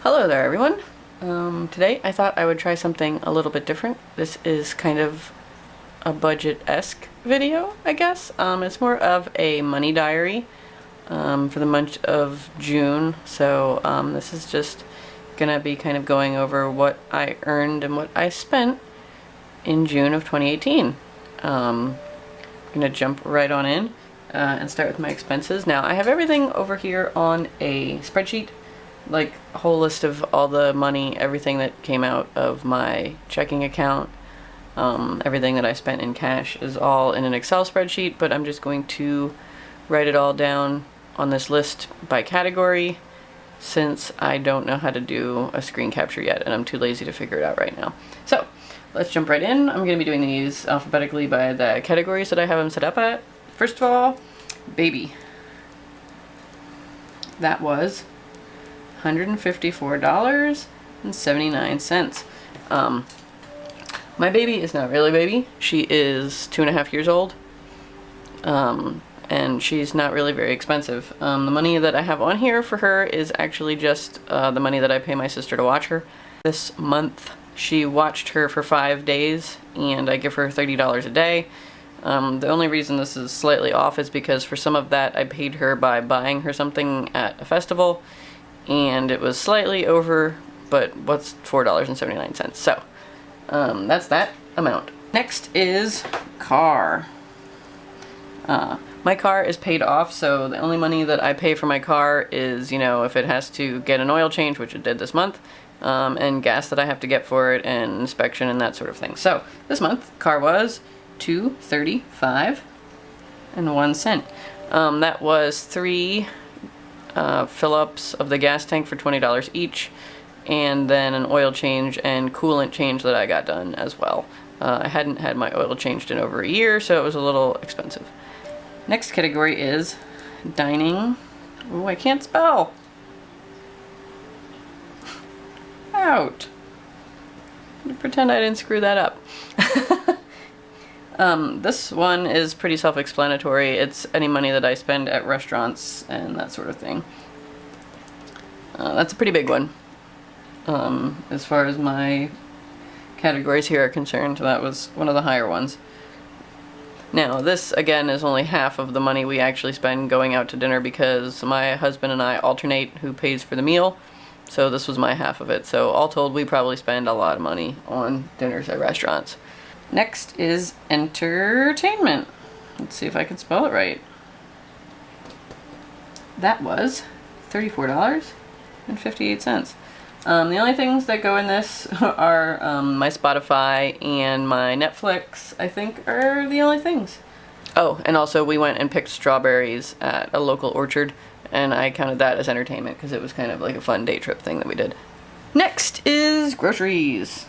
Hello there, everyone. Today I thought I would try something a little bit different. This is kind of a budget-esque video, I guess. It's more of a money diary for the month of June. So this is just gonna be kind of going over what I earned and what I spent in June of 2018. I'm gonna jump right on in and start with my expenses. Now I have everything over here on a spreadsheet, like a whole list of all the money, everything that came out of my checking account, everything that I spent in cash is all in an Excel spreadsheet, but I'm just going to write it all down on this list by category since I don't know how to do a screen capture yet and I'm too lazy to figure it out right now. So let's jump right in. I'm going to be doing these alphabetically by the categories that I have them set up at. First of all, baby. That was $154.79. My baby is not really a baby. She is 2.5 years old. And she's not really very expensive. The money that I have on here for her is actually just the money that I pay my sister to watch her. This month she watched her for 5 days and I give her $30 a day. The only reason this is slightly off is because for some of that I paid her by buying her something at a festival and it was slightly over, but what's $4.79? So that's that amount. Next is car. My car is paid off, so the only money that I pay for my car is, you know, if it has to get an oil change, which it did this month, and gas that I have to get for it, and inspection and that sort of thing. So this month, car was $235.01. That was 3 fill-ups of the gas tank for $20 each, and then an oil change and coolant change that I got done as well. I hadn't had my oil changed in over a year, so it was a little expensive. Next category is dining. Oh, I can't spell. Out. Pretend I didn't screw that up. This one is pretty self-explanatory. It's any money that I spend at restaurants and that sort of thing. That's a pretty big one. As far as my categories here are concerned, that was one of the higher ones. Now, this, again, is only half of the money we actually spend going out to dinner because my husband and I alternate who pays for the meal, so this was my half of it. So all told, we probably spend a lot of money on dinners at restaurants. Next is entertainment. Let's see if I can spell it right. That was $34.58. The only things that go in this are my Spotify and my Netflix, I think, are the only things. Oh, and also we went and picked strawberries at a local orchard, and I counted that as entertainment because it was kind of like a fun day trip thing that we did. Next is groceries.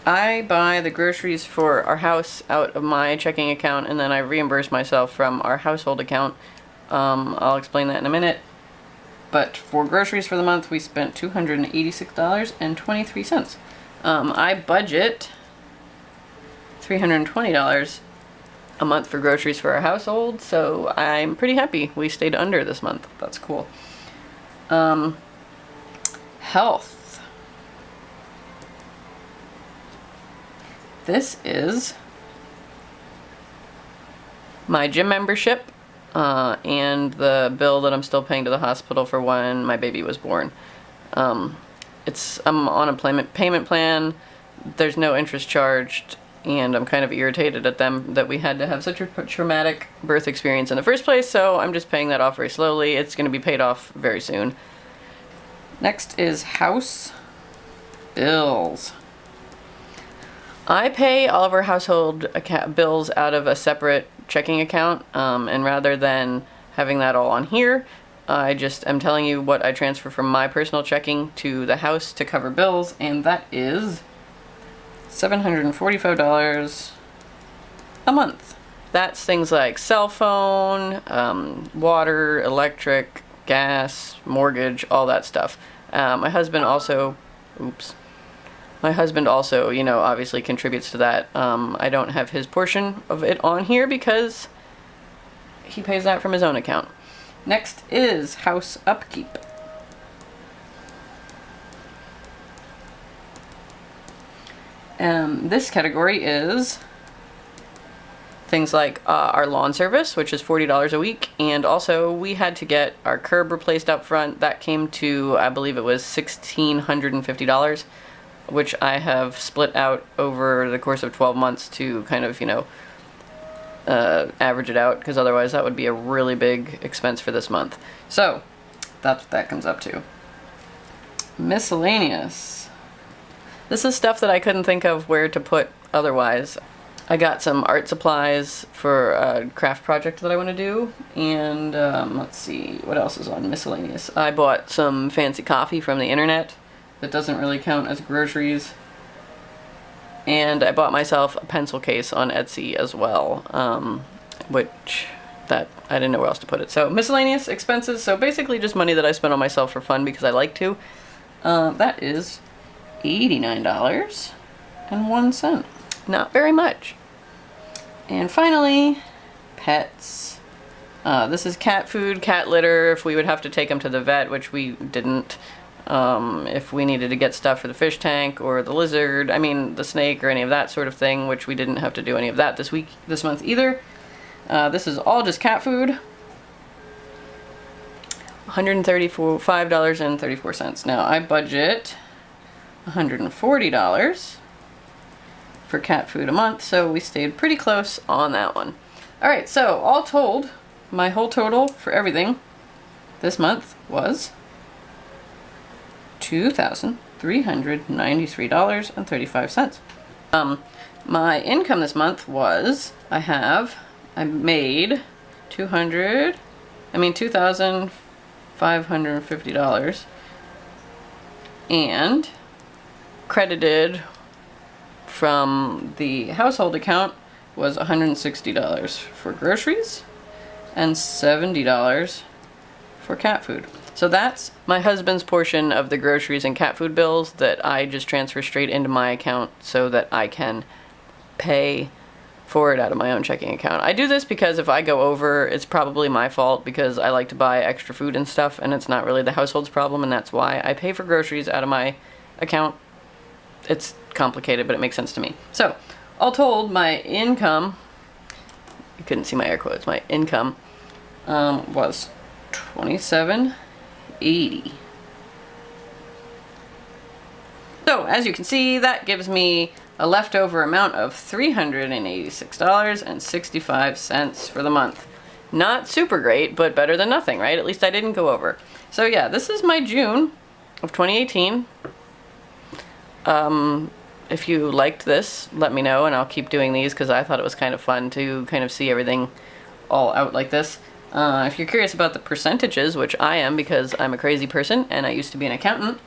I buy the groceries for our house out of my checking account, and then I reimburse myself from our household account. I'll explain that in a minute. But for groceries for the month, we spent $286.23. I budget $320 a month for groceries for our household, so I'm pretty happy we stayed under this month. That's cool. Health. This is my gym membership. And the bill that I'm still paying to the hospital for when my baby was born. I'm on a payment plan, there's no interest charged, and I'm kind of irritated at them that we had to have such a traumatic birth experience in the first place, so I'm just paying that off very slowly. It's going to be paid off very soon. Next is house bills. I pay all of our household bills out of a separate checking account, and rather than having that all on here, I just am telling you what I transfer from my personal checking to the house to cover bills, and that is $745 a month. That's things like cell phone, water, electric, gas, mortgage, all that stuff. My husband also, you know, obviously contributes to that. I don't have his portion of it on here because he pays that from his own account. Next is house upkeep. This category is things like our lawn service, which is $40 a week, and also we had to get our curb replaced up front. That came to, I believe it was $1,650, which I have split out over the course of 12 months to kind of, you know, average it out, because otherwise that would be a really big expense for this month. So that's what that comes up to. Miscellaneous. This is stuff that I couldn't think of where to put otherwise. I got some art supplies for a craft project that I want to do, and let's see, what else is on miscellaneous? I bought some fancy coffee from the internet that doesn't really count as groceries, and I bought myself a pencil case on Etsy as well, which that I didn't know where else to put it. So miscellaneous expenses, so basically just money that I spent on myself for fun because I like to. That is $89.01. Not very much. And finally, pets. This is cat food, cat litter, if we would have to take them to the vet, which we didn't. If we needed to get stuff for the fish tank or the lizard, I mean the snake or any of that sort of thing, which we didn't have to do any of that this month either. This is all just cat food. $135.34. Now I budget $140 for cat food a month, so we stayed pretty close on that one. Alright, so all told, my whole total for everything this month was $2,393.35. My income this month was, I made $2,550, and credited from the household account was $160 for groceries and $70 for cat food. So that's my husband's portion of the groceries and cat food bills that I just transfer straight into my account so that I can pay for it out of my own checking account. I do this because if I go over, it's probably my fault because I like to buy extra food and stuff, and it's not really the household's problem, and that's why I pay for groceries out of my account. It's complicated, but it makes sense to me. So, all told, my income, you couldn't see my air quotes, my income was $27.80. So, as you can see, that gives me a leftover amount of $386.65 for the month. Not super great, but better than nothing, right? At least I didn't go over. So yeah, this is my June of 2018. If you liked this, let me know, and I'll keep doing these because I thought it was kind of fun to kind of see everything all out like this. If you're curious about the percentages, which I am because I'm a crazy person and I used to be an accountant,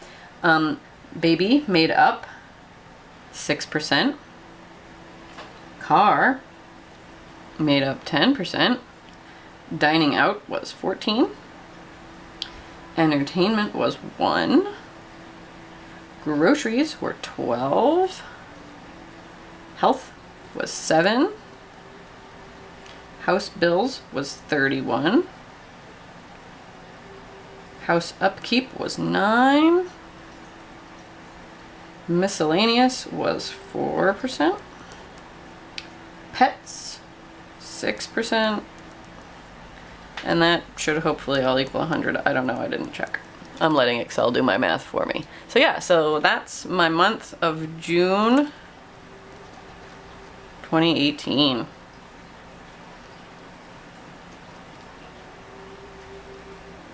baby made up 6%. Car made up 10%. Dining out was 14%. Entertainment was 1%. Groceries were 12%. Health was 7%. House bills was 31%. House upkeep was 9%. Miscellaneous was 4%. Pets, 6%. And that should hopefully all equal 100. I don't know, I didn't check. I'm letting Excel do my math for me. So yeah, so that's my month of June 2018.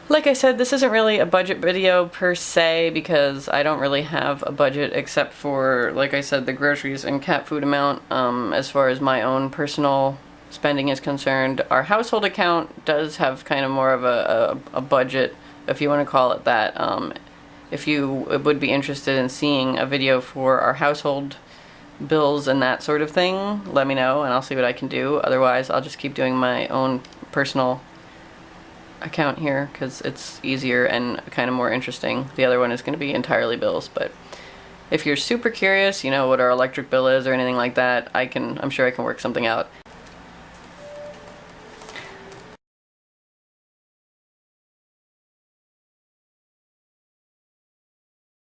Like I said, this isn't really a budget video per se because I don't really have a budget except for, like I said, the groceries and cat food amount. As far as my own personal spending is concerned, our household account does have kind of more of a budget, if you want to call it that. If you would be interested in seeing a video for our household bills and that sort of thing, let me know and I'll see what I can do. Otherwise, I'll just keep doing my own personal account here because it's easier and kind of more interesting. The other one is going to be entirely bills, but if you're super curious, you know, what our electric bill is or anything like that, I'm sure I can work something out.